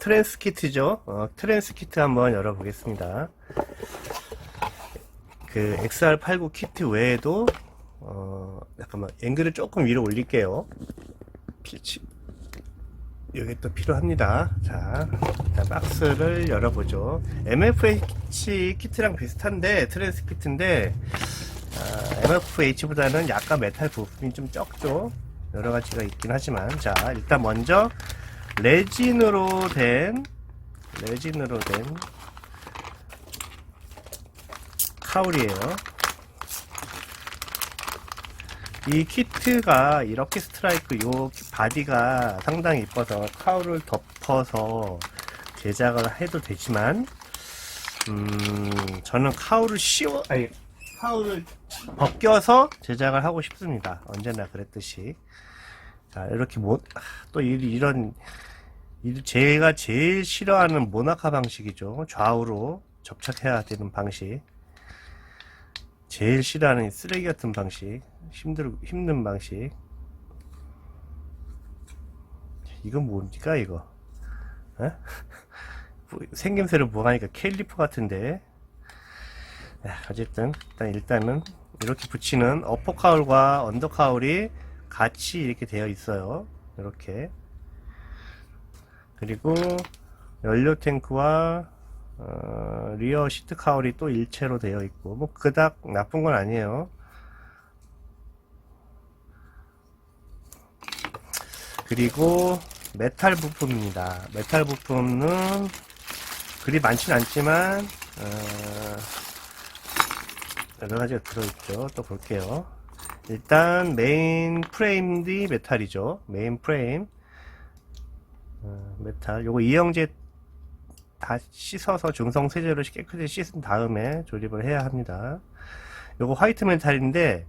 트랜스 키트죠. 트랜스 키트 한번 열어보겠습니다. 그 XR89 키트 외에도 잠깐만 앵글을 조금 위로 올릴게요. 이게 또 필요합니다. 자, 일단 박스를 열어보죠. MFH 키트랑 비슷한데 트랜스 키트인데 MFH보다는 약간 메탈 부품이 좀 적죠. 여러 가지가 있긴 하지만, 자, 일단 먼저 레진으로 된 카울이에요. 이 키트가 이렇게 스트라이크 요 바디가 상당히 이뻐서 카울을 덮어서 제작을 해도 되지만, 저는 카울을 벗겨서 제작을 하고 싶습니다. 언제나 그랬듯이. 자, 이렇게 또 이런 제가 제일 싫어하는 모나카 방식이죠. 좌우로 접착해야 되는 방식. 제일 싫어하는 쓰레기 같은 방식. 힘든 방식. 이건 뭡니까 이거? 에? 생김새를 보아하니까 캘리퍼 같은데. 어쨌든 일단은 이렇게 붙이는 어퍼 카울과 언더 카울이 같이 이렇게 되어 있어요. 이렇게. 그리고 연료 탱크와 리어 시트 카울이 또 일체로 되어 있고, 뭐 그닥 나쁜 건 아니에요. 그리고 메탈 부품입니다. 메탈 부품은 그리 많지는 않지만 여러 가지가 들어있죠. 또 볼게요. 일단 메인 프레임이 메탈이죠. 메인 프레임 메탈. 요거 이영재 다 씻어서 중성 세제로 깨끗이 씻은 다음에 조립을 해야 합니다. 요거 화이트 메탈인데,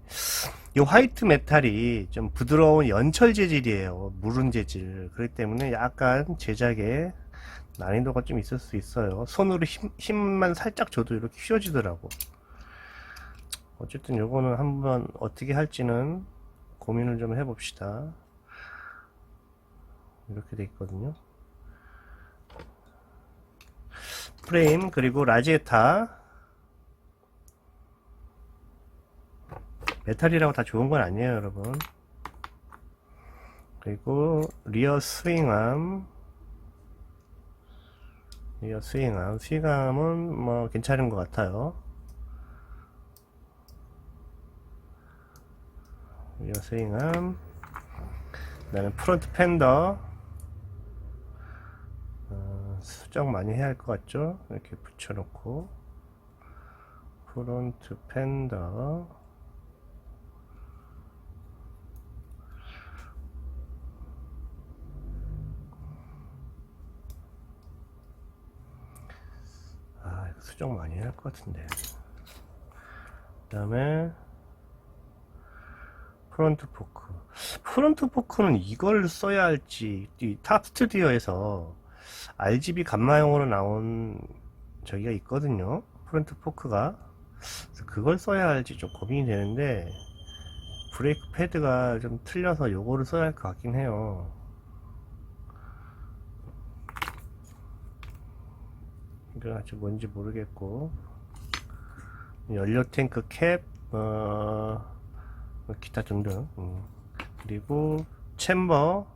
이 화이트 메탈이 좀 부드러운 연철 재질이에요. 무른 재질. 그렇기 때문에 약간 제작에 난이도가 좀 있을 수 있어요. 손으로 힘만 살짝 줘도 이렇게 휘어지더라고. 어쨌든 요거는 한번 어떻게 할지는 고민을 좀 해봅시다. 이렇게 돼 있거든요. 프레임, 그리고 라지에타. 메탈이라고 다 좋은 건 아니에요, 여러분. 그리고 리어 스윙암. 스윙암은 뭐 괜찮은 것 같아요. 리어 스윙암. 그다음에 프론트 팬더. 수정 많이 해야 할 것 같죠? 이렇게 붙여놓고. 프론트 팬더. 수정 많이 해야 할 것 같은데. 그 다음에 프론트 포크는 이걸 써야 할지, 이 탑 스튜디오에서 RGB 감마용으로 나온 저기가 있거든요. 프론트 포크가. 그래서 그걸 써야 할지 좀 고민이 되는데, 브레이크 패드가 좀 틀려서 요거를 써야 할 것 같긴 해요. 이건 아직 뭔지 모르겠고, 연료 탱크 캡, 기타 등등. 그리고 챔버죠.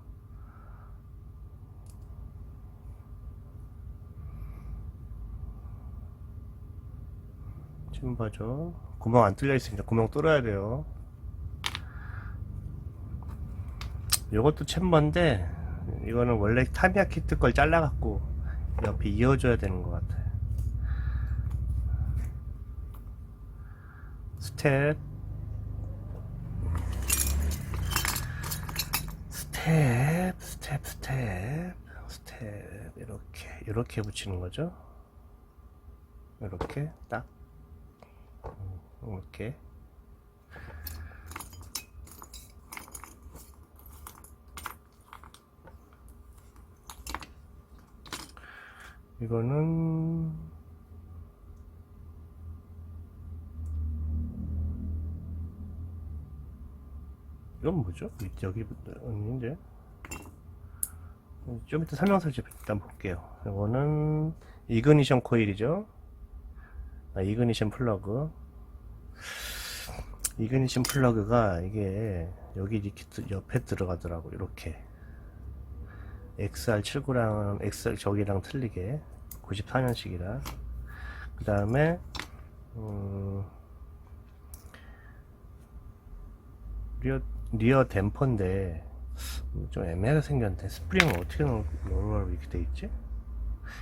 구멍 안 뚫려 있습니다. 구멍 뚫어야 돼요. 요것도 챔버인데, 이거는 원래 타미야 키트 걸 잘라갖고 옆에 이어줘야 되는 것 같아요. 스텝 이렇게 붙이는 거죠. 이렇게 딱 이렇게. 이거는 이건 뭐죠? 여기부터 있는데 좀 이따 설명서를 일단 볼게요. 이거는 이그니션 코일이죠. 이그니션 플러그. 이그니션 플러그가 이게 여기 이렇게 옆에 들어가더라고. 이렇게 XR79랑 XR 저기랑 틀리게 94년식이라. 그 다음에 리어 댐퍼인데 좀 애매하게 생겼는데 스프링은 어떻게 넣으라고 이렇게 돼 있지?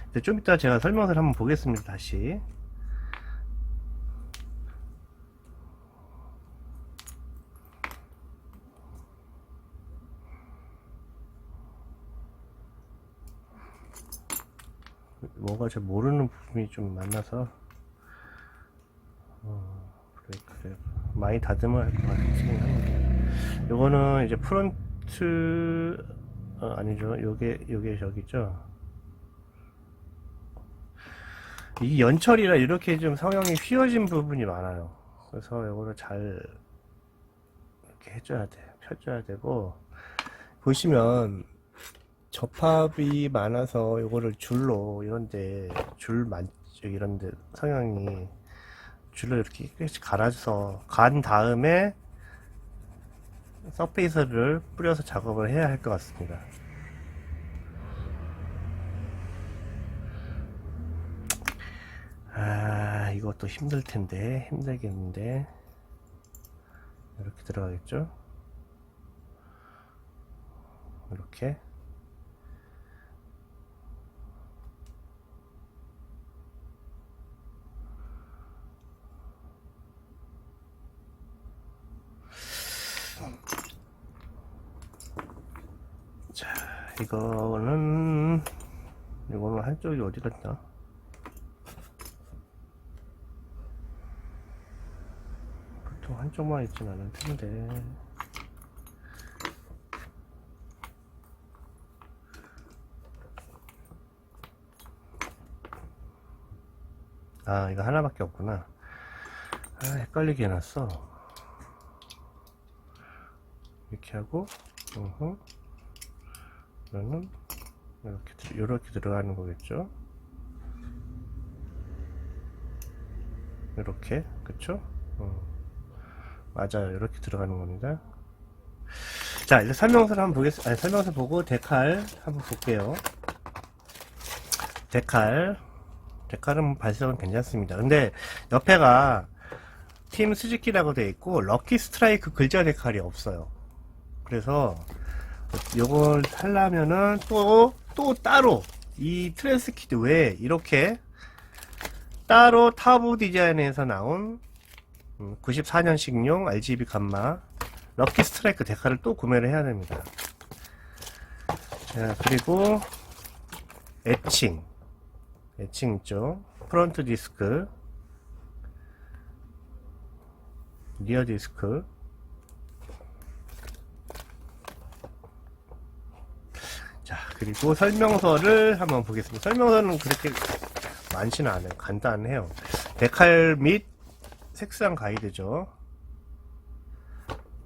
근데 좀 이따 제가 설명서를 한번 보겠습니다. 다시. 뭔가 잘 모르는 부분이 좀 많아서 그래 많이 다듬어야 할 것 같긴 합니다. 요거는 이제 프론트 아니죠. 요게 저기죠. 이 연철이라 이렇게 좀 성형이 휘어진 부분이 많아요. 그래서 요거를 잘 이렇게 해줘야 돼. 펴줘야 되고, 보시면 접합이 많아서 요거를 줄로 이런데 이런데 성형이 줄로 이렇게 깨끗이 갈아줘서 간 다음에 서페이서를 뿌려서 작업을 해야 할 것 같습니다. 이것도 힘들 텐데, 힘들겠는데. 이렇게 들어가겠죠? 이렇게. 자, 이거는 한쪽이 어디 갔나? 보통 한쪽만 있진 않을 텐데. 이거 하나밖에 없구나. 헷갈리게 해놨어. 이렇게 하고, 그러면 이렇게 들어가는 거겠죠? 이렇게, 그쵸? 맞아요. 이렇게 들어가는 겁니다. 자, 이제 설명서를 한번 보겠습니다. 설명서 보고 데칼 한번 볼게요. 데칼은 발색은 괜찮습니다. 근데 옆에가 팀 스즈키라고 되어 있고 럭키 스트라이크 글자 데칼이 없어요. 그래서 요걸 하려면은 또 따로 이 트랜스키드 외에 이렇게 따로 타보 디자인에서 나온 94년식용 RGB 감마 럭키 스트라이크 데칼을 또 구매를 해야 됩니다. 자, 그리고 에칭 있죠. 프론트 디스크, 리어 디스크. 자, 그리고 설명서를 한번 보겠습니다. 설명서는 그렇게 많지는 않아요. 간단해요. 데칼 및 색상 가이드죠.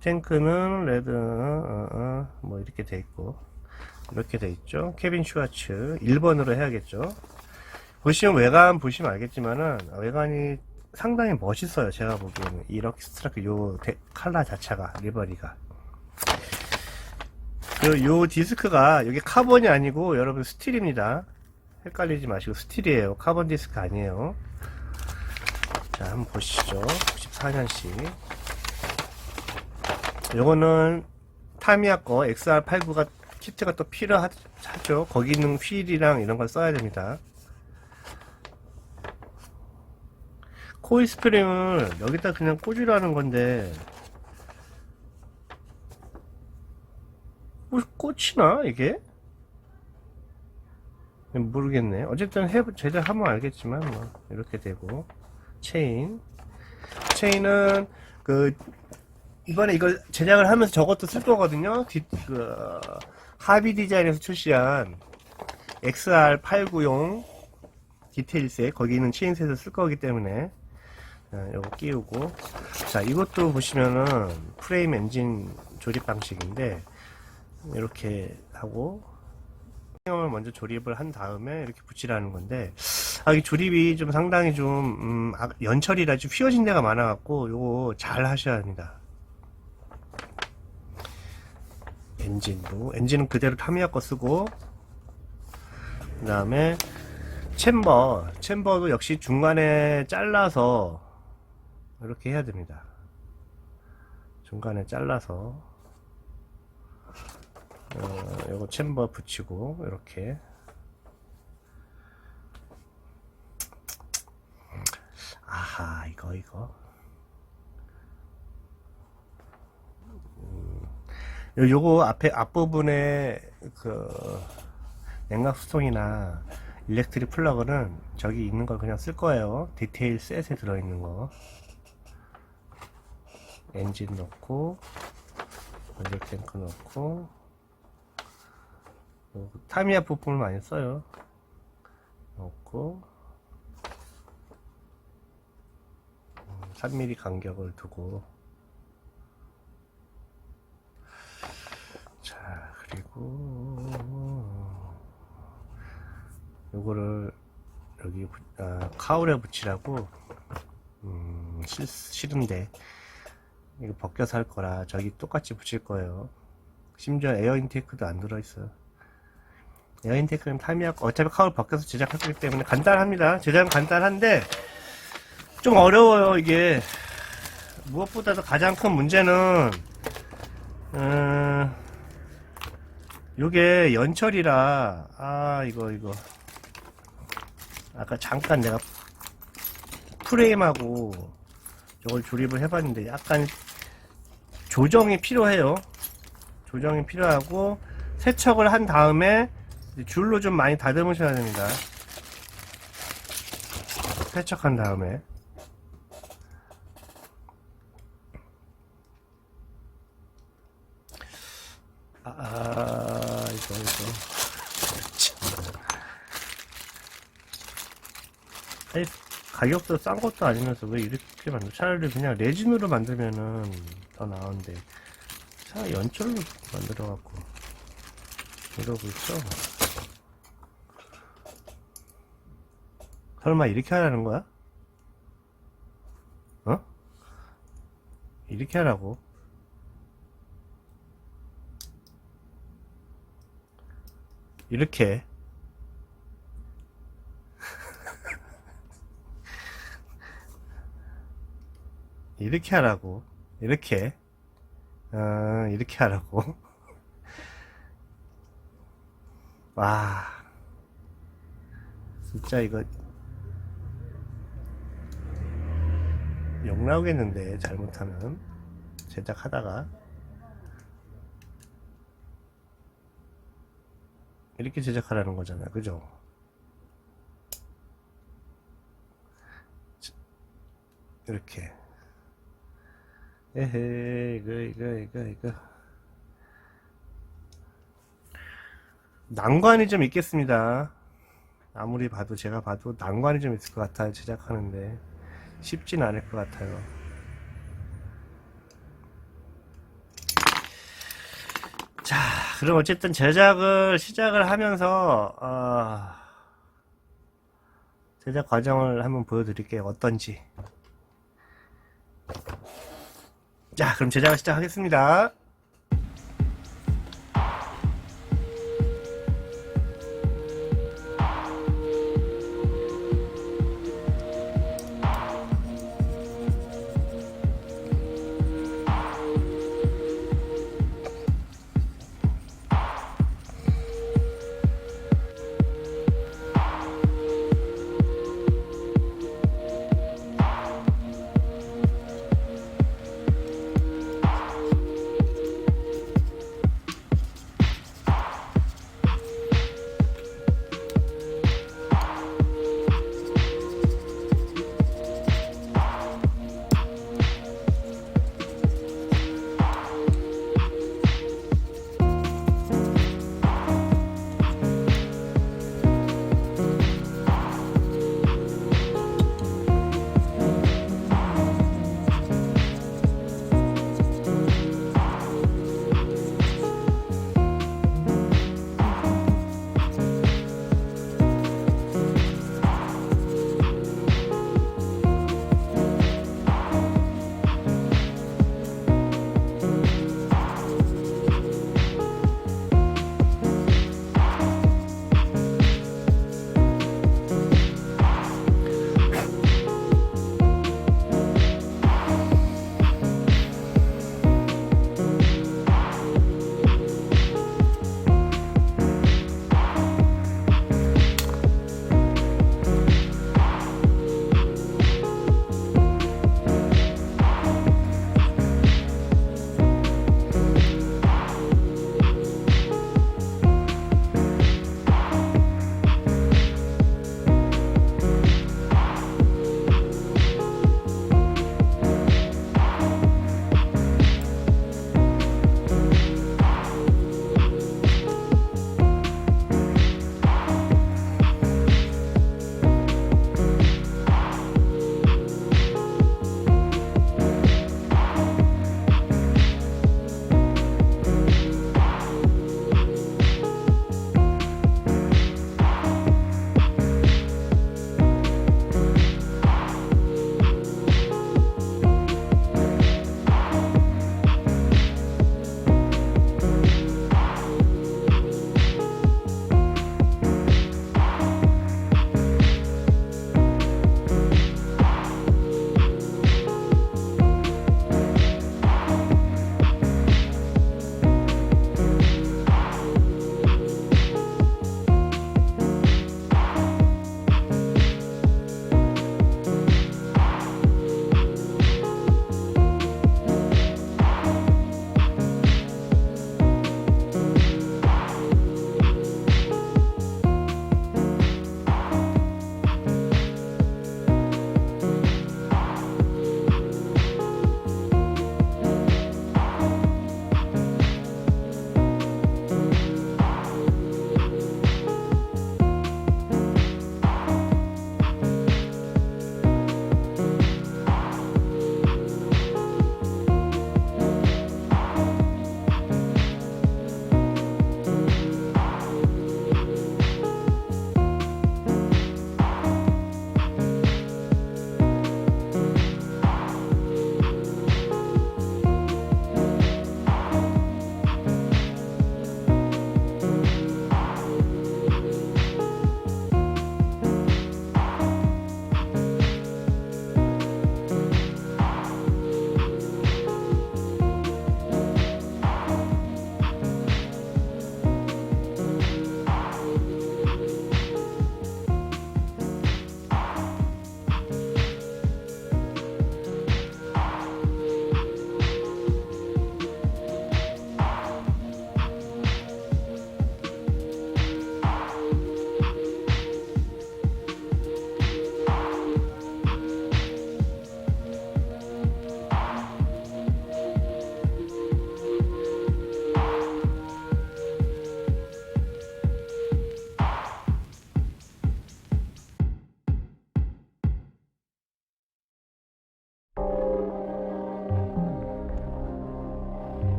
탱크는 레드, 뭐 이렇게 돼 있고, 이렇게 돼 있죠. 케빈 슈와츠 1번으로 해야겠죠. 보시면 외관 보시면 알겠지만은 외관이 상당히 멋있어요. 제가 보기에는 이 럭키 스트라이크 컬러 자체가 리버리가 요 디스크가 여기 카본이 아니고 여러분 스틸입니다. 헷갈리지 마시고 스틸이에요. 카본 디스크 아니에요. 자, 한번 보시죠. 94년식 요거는 타미야 거 XR89가 키트가 또 필요하죠. 거기 있는 휠이랑 이런 걸 써야 됩니다. 코일 스프링을 여기다 그냥 꽂으라는 건데 뭐 꽂히나 이게? 모르겠네. 어쨌든 제대로 하면 알겠지만 뭐 이렇게 되고 체인은 이번에 이걸 제작을 하면서 저것도 쓸 거거든요. 하비 디자인에서 출시한 XR89용 디테일셋 거기 있는 체인셋을 쓸 거기 때문에 요거 끼우고, 자, 이것도 보시면은 프레임 엔진 조립 방식인데 이렇게 하고 을 먼저 조립을 한 다음에 이렇게 붙이라는 건데, 이 조립이 좀 상당히 좀 연철이라 좀 휘어진 데가 많아갖고 요거 잘 하셔야 합니다. 엔진은 그대로 타미야 거 쓰고, 그 다음에 챔버도 역시 중간에 잘라서 이렇게 해야 됩니다. 중간에 잘라서 요거 챔버 붙이고 이렇게. 아하, 이거 요거 앞부분에 그 냉각 수통이나 일렉트릭 플러그는 저기 있는 걸 그냥 쓸 거예요. 디테일 셋에 들어있는 거. 엔진 넣고, 연료 탱크 넣고, 타미야 부품을 많이 써요. 넣고, 3mm 간격을 두고, 자, 그리고 요거를 여기 카울에 붙이라고 싫은데 이거 벗겨서 할 거라 저기 똑같이 붙일 거예요. 심지어 에어 인테이크도 안 들어있어요. 에어 인테이크는 타미야 어차피 카울 벗겨서 제작할 거기 때문에 간단합니다. 제작은 간단한데 좀 어려워요. 이게 무엇보다도 가장 큰 문제는 요게 연철이라 이거 아까 잠깐 내가 프레임하고 저걸 조립을 해봤는데 약간 조정이 필요해요. 조정이 필요하고 세척을 한 다음에 줄로 좀 많이 다듬으셔야 됩니다. 세척한 다음에 이거 아니, 가격도 싼 것도 아니면서 왜 이렇게 만들어? 차라리 그냥 레진으로 만들면은 더 나은데 차라리 연철로 만들어갖고 이러고 있어. 설마 이렇게 하라는 거야? 어? 이렇게 하라고? 이렇게 이렇게 하라고. 이렇게 이렇게 하라고. 와 진짜 이거 욕 나오겠는데 잘못하면 제작하다가 이렇게 제작하라는 거잖아, 그죠? 이렇게. 에헤, 이거. 난관이 좀 있겠습니다. 아무리 봐도, 제가 봐도 난관이 좀 있을 것 같아요, 제작하는데. 쉽진 않을 것 같아요. 자, 그럼 어쨌든 제작을 시작을 하면서, 제작 과정을 한번 보여드릴게요. 어떤지. 자, 그럼 제작을 시작하겠습니다.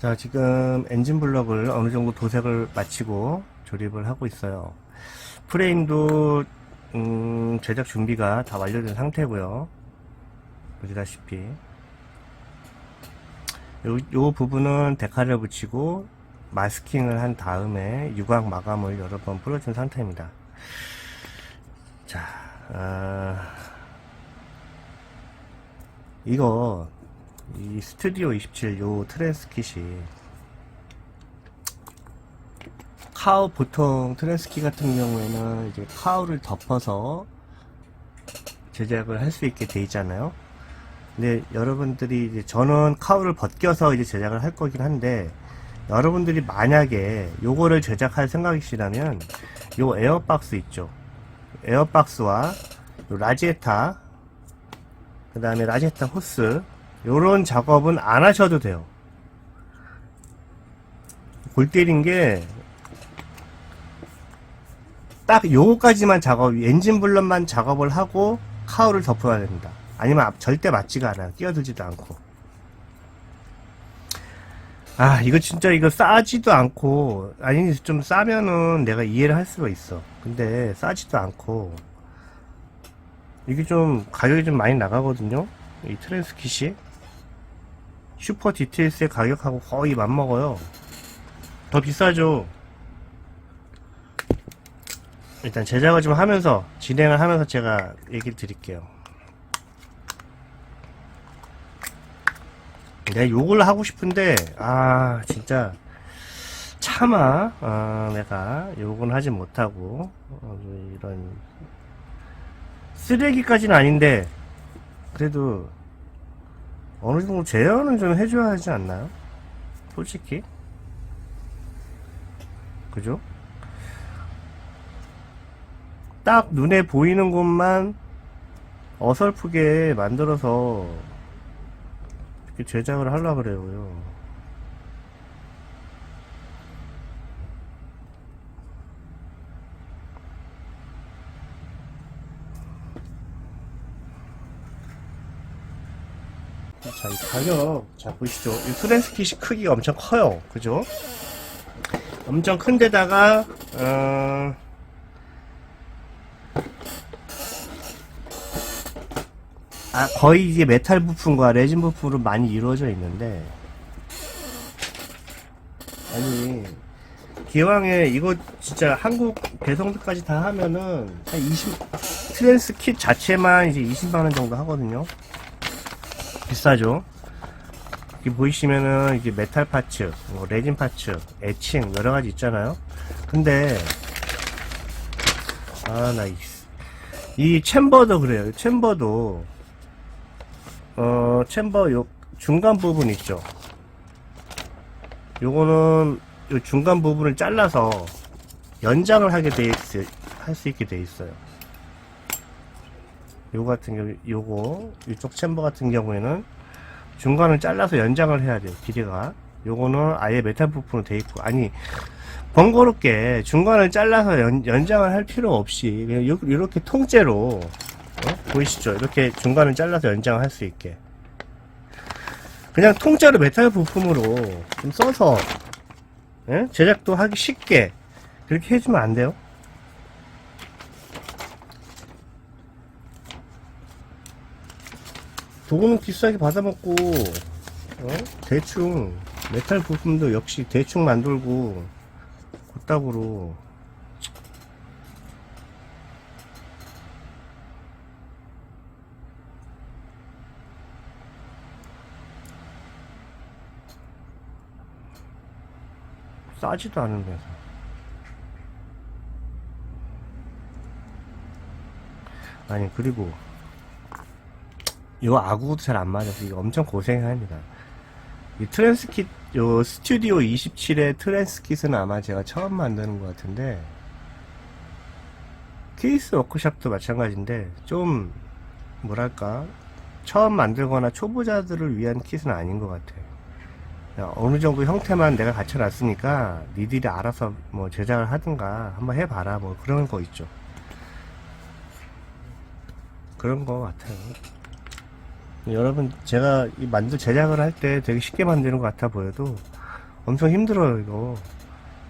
자, 지금 엔진 블럭을 어느 정도 도색을 마치고 조립을 하고 있어요. 프레임도 제작 준비가 다 완료된 상태고요. 보시다시피 요 부분은 데칼을 붙이고 마스킹을 한 다음에 유광 마감을 여러 번 뿌려준 상태입니다. 자, 이거 이 스튜디오 27 요 트랜스킷이 카우, 보통 트랜스킷 같은 경우에는 이제 카우를 덮어서 제작을 할 수 있게 돼 있잖아요. 근데 여러분들이 이제 저는 카우를 벗겨서 이제 제작을 할 거긴 한데, 여러분들이 만약에 요거를 제작할 생각이시라면 요 에어박스 있죠. 에어박스와 요 라지에타, 그 다음에 라지에타 호스, 요런 작업은 안 하셔도 돼요. 골 때린 게 딱 요거까지만 작업, 엔진 블럭만 작업을 하고 카우를 덮어야 됩니다. 아니면 절대 맞지가 않아요. 끼어들지도 않고. 이거 진짜 이거 싸지도 않고, 아니 좀 싸면은 내가 이해를 할 수가 있어. 근데 싸지도 않고, 이게 좀 가격이 좀 많이 나가거든요. 이 트랜스킷이 슈퍼 디테일스의 가격하고 거의 맞먹어요. 더 비싸죠. 일단 제작을 좀 하면서, 진행을 하면서 제가 얘기를 드릴게요. 내가 욕을 하고 싶은데 진짜 차마 내가 욕은 하지 못하고 이런 쓰레기까지는 아닌데 그래도 어느 정도 제어는 좀 해줘야 하지 않나요? 솔직히 그죠? 딱 눈에 보이는 곳만 어설프게 만들어서 이렇게 제작을 하려고 그래요. 자, 이 가격, 자, 보시죠. 이 트랜스킷이 크기가 엄청 커요. 그죠? 엄청 큰 데다가, 거의 이제 메탈 부품과 레진 부품으로 많이 이루어져 있는데, 아니, 기왕에 이거 진짜 한국 배송비까지 다 하면은, 한 트랜스킷 자체만 이제 20만원 정도 하거든요. 비싸죠? 여기 보이시면은 이게 메탈 파츠, 뭐 레진 파츠, 에칭 여러가지 있잖아요. 근데 이 챔버도 그래요. 챔버도 챔버 요 중간 부분 있죠. 요거는 요 중간 부분을 잘라서 연장을 할 수 있게 돼 있어요. 요거 같은 경우, 이쪽 챔버 같은 경우에는 중간을 잘라서 연장을 해야 돼요. 길이가. 요거는 아예 메탈 부품으로 돼 있고, 아니, 번거롭게 중간을 잘라서 연장을 할 필요 없이, 그냥 이렇게 통째로, 보이시죠? 이렇게 중간을 잘라서 연장을 할 수 있게. 그냥 통째로 메탈 부품으로 좀 써서, 제작도 하기 쉽게, 그렇게 해주면 안 돼요? 도구는 비싸게 받아먹고 대충 메탈 부품도 역시 대충 만들고 그따구로 싸지도 않으면서 아니 그리고 요 아구도 잘 안 맞아서 이거 엄청 고생합니다. 이 트랜스킷, 요 스튜디오 27의 트랜스킷은 아마 제가 처음 만드는 것 같은데, 케이스 워크샵도 마찬가지인데, 좀, 뭐랄까, 처음 만들거나 초보자들을 위한 킷은 아닌 것 같아요. 어느 정도 형태만 내가 갖춰놨으니까, 니들이 알아서 뭐 제작을 하든가, 한번 해봐라, 뭐 그런 거 있죠. 그런 거 같아요. 여러분 제가 제작을 할 때 되게 쉽게 만드는 것 같아 보여도 엄청 힘들어요. 이거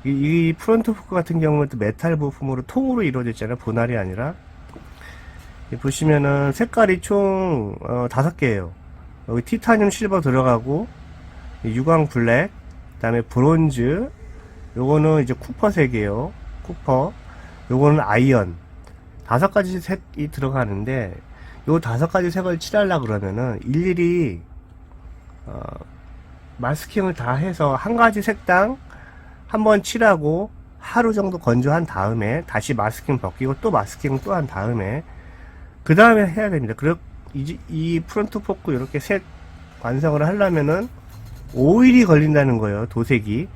이 프론트 포크 같은 경우는 또 메탈 부품으로 통으로 이루어져 있잖아요. 분할이 아니라. 보시면은 색깔이 총 5개예요 여기 티타늄 실버 들어가고 유광 블랙, 그 다음에 브론즈, 요거는 이제 쿠퍼색이에요. 쿠퍼. 요거는 아이언. 5가지 색이 들어가는데, 요 5가지 색을 칠하려고 그러면은, 일일이, 마스킹을 다 해서 한 가지 색당 한번 칠하고, 하루 정도 건조한 다음에, 다시 마스킹 벗기고, 또 마스킹 또 한 다음에, 그 다음에 해야 됩니다. 이 프론트 포크 이렇게 색 완성을 하려면은, 5일이 걸린다는 거예요, 도색이.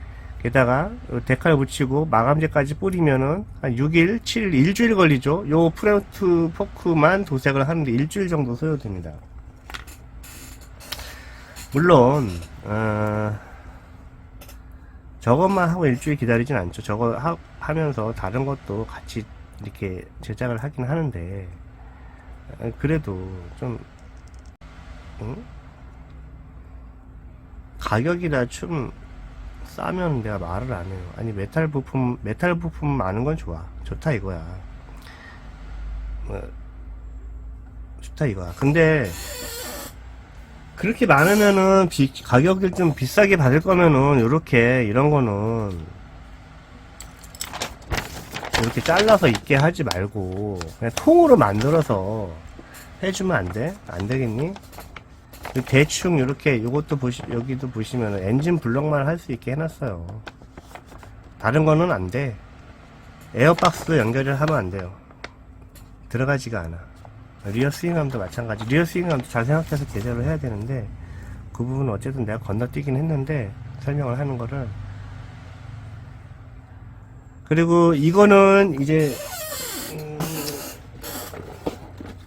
게다가 데칼 붙이고 마감제까지 뿌리면은 한 6일, 7일, 일주일 걸리죠. 요 프론트 포크만 도색을 하는데 일주일 정도 소요됩니다. 물론 저것만 하고 일주일 기다리진 않죠. 저거 하면서 다른 것도 같이 이렇게 제작을 하긴 하는데 그래도 좀 가격이나 좀 싸면 내가 말을 안 해요. 아니 메탈 부품 많은 건 좋다 이거야. 좋다 이거야. 근데 그렇게 많으면은 가격을 좀 비싸게 받을 거면은 이런 거는 이렇게 잘라서 있게 하지 말고 그냥 통으로 만들어서 해주면 안 돼? 안 되겠니? 대충 이렇게 요것도 여기도 보시면 엔진 블럭만 할 수 있게 해놨어요. 다른 거는 안 돼. 에어박스도 연결을 하면 안 돼요. 들어가지가 않아. 리어 스윙암도 마찬가지. 리어 스윙암도 잘 생각해서 제대로 해야 되는데 그 부분은 어쨌든 내가 건너뛰긴 했는데 설명을 하는 거를. 그리고 이거는 이제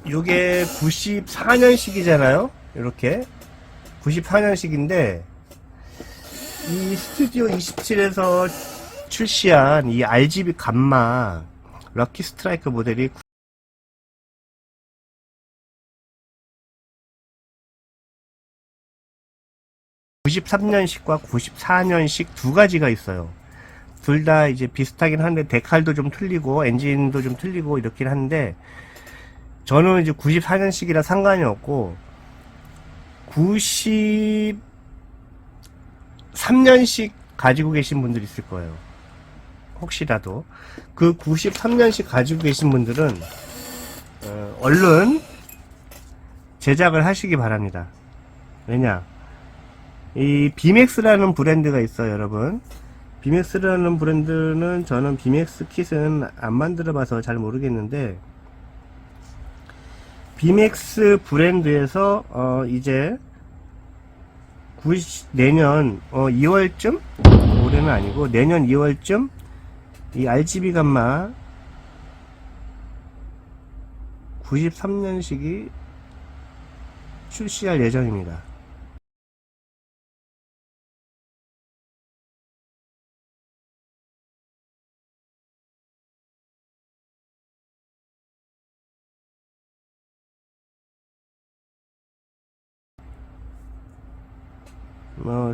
요게 94년식이잖아요. 이렇게 94년식인데 이 스튜디오 27에서 출시한 이 RGB 감마 럭키 스트라이크 모델이 93년식과 94년식 두 가지가 있어요. 둘 다 이제 비슷하긴 한데 데칼도 좀 틀리고 엔진도 좀 틀리고 이렇긴 한데 저는 이제 94년식이라 상관이 없고 93년식 가지고 계신 분들 있을 거예요. 혹시라도 그 93년식 가지고 계신 분들은 얼른 제작을 하시기 바랍니다. 왜냐, 이 비맥스라는 브랜드가 있어요, 여러분. 비맥스라는 브랜드는 저는 비맥스 킷은 안 만들어 봐서 잘 모르겠는데 비맥스 브랜드에서 이제 내년 2월쯤? 올해는 아니고 내년 2월쯤 이 RGB 감마 93년식이 출시할 예정입니다.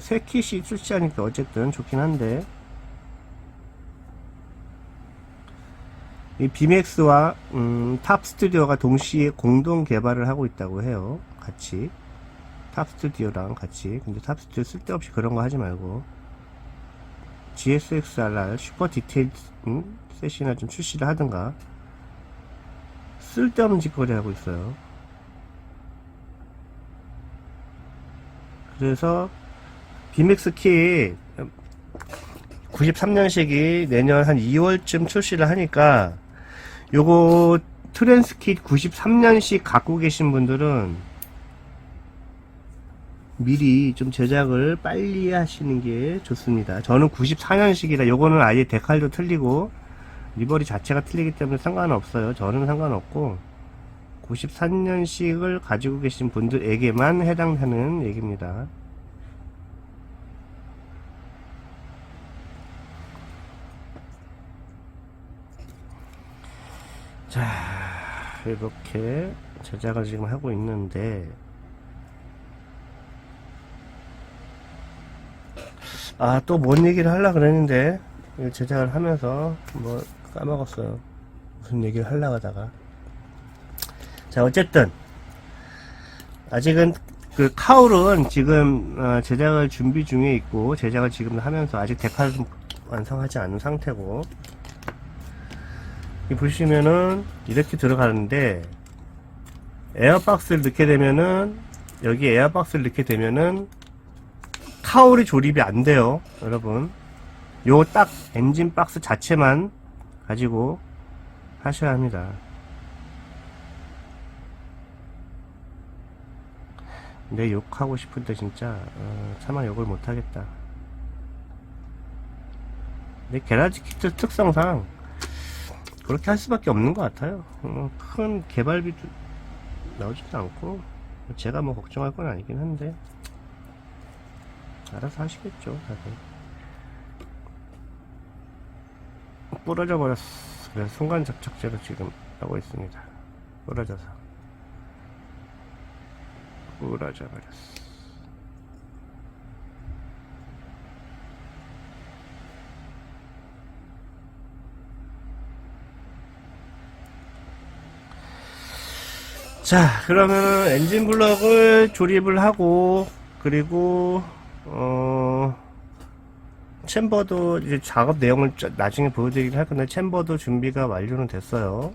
새 킷이 출시하니까 어쨌든 좋긴 한데 이 비맥스와 탑 스튜디오가 동시에 공동 개발을 하고 있다고 해요. 같이 탑 스튜디오랑 같이. 근데 탑 스튜디오 쓸데없이 그런 거 하지 말고 GSX-R 슈퍼 디테일 셋이나 좀 출시를 하든가. 쓸데없는 짓거리 하고 있어요. 그래서 비맥스 킷 93년식이 내년 한 2월쯤 출시를 하니까 요거 트랜스 킷 93년식 갖고 계신 분들은 미리 좀 제작을 빨리 하시는 게 좋습니다. 저는 94년식이라 요거는 아예 데칼도 틀리고 리버리 자체가 틀리기 때문에 상관없어요. 저는 상관없고 93년식을 가지고 계신 분들에게만 해당하는 얘기입니다. 자, 이렇게 제작을 지금 하고 있는데 또 뭔 얘기를 하려고 그랬는데 제작을 하면서 뭐 까먹었어요. 무슨 얘기를 하려고 하다가. 자, 어쨌든 아직은 그 카울은 지금 제작을 준비 중에 있고 제작을 지금 하면서 아직 데칼 완성하지 않은 상태고 이 보시면은 이렇게 들어가는데 에어박스를 넣게 되면은 여기 에어박스를 넣게 되면은 카울이 조립이 안 돼요, 여러분. 요 딱 엔진 박스 자체만 가지고 하셔야 합니다. 내 욕하고 싶은데 진짜 차마 욕을 못하겠다. 근데 게라지 키트 특성상 그렇게 할 수밖에 없는 것 같아요. 큰 개발비도 나오지도 않고 제가 뭐 걱정할 건 아니긴 한데 알아서 하시겠죠, 다들. 부러져 버렸어. 그래서 순간 접착제로 지금 하고 있습니다. 부러져서 부러져 버렸어. 자, 그러면 엔진 블럭을 조립을 하고, 그리고 챔버도 이제 작업 내용을 나중에 보여드리긴 할 건데, 챔버도 준비가 완료는 됐어요.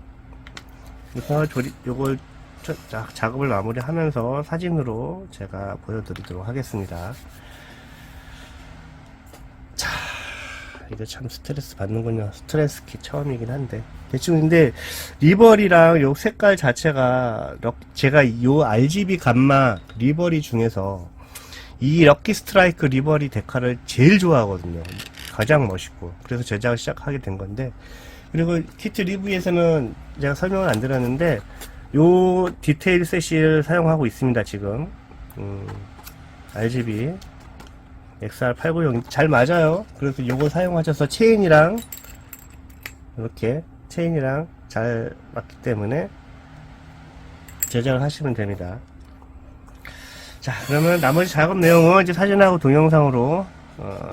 그래서 요걸 작업을 마무리하면서 사진으로 제가 보여드리도록 하겠습니다. 자, 이거 참 스트레스 받는군요. 스트레스 키 처음이긴 한데. 대충 근데 리버리랑 요 색깔 자체가 제가 요 RGB 감마 리버리 중에서 이 럭키 스트라이크 리버리 데카를 제일 좋아하거든요. 가장 멋있고. 그래서 제작을 시작하게 된 건데, 그리고 키트 리뷰에서는 제가 설명을 안 드렸는데 요 디테일 셋을 사용하고 있습니다. 지금 RGB XR890 잘 맞아요. 그래서 요거 사용하셔서 체인이랑 이렇게 체인이랑 잘 맞기 때문에 제작을 하시면 됩니다. 자, 그러면 나머지 작업 내용은 이제 사진하고 동영상으로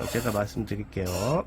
제가 말씀드릴게요.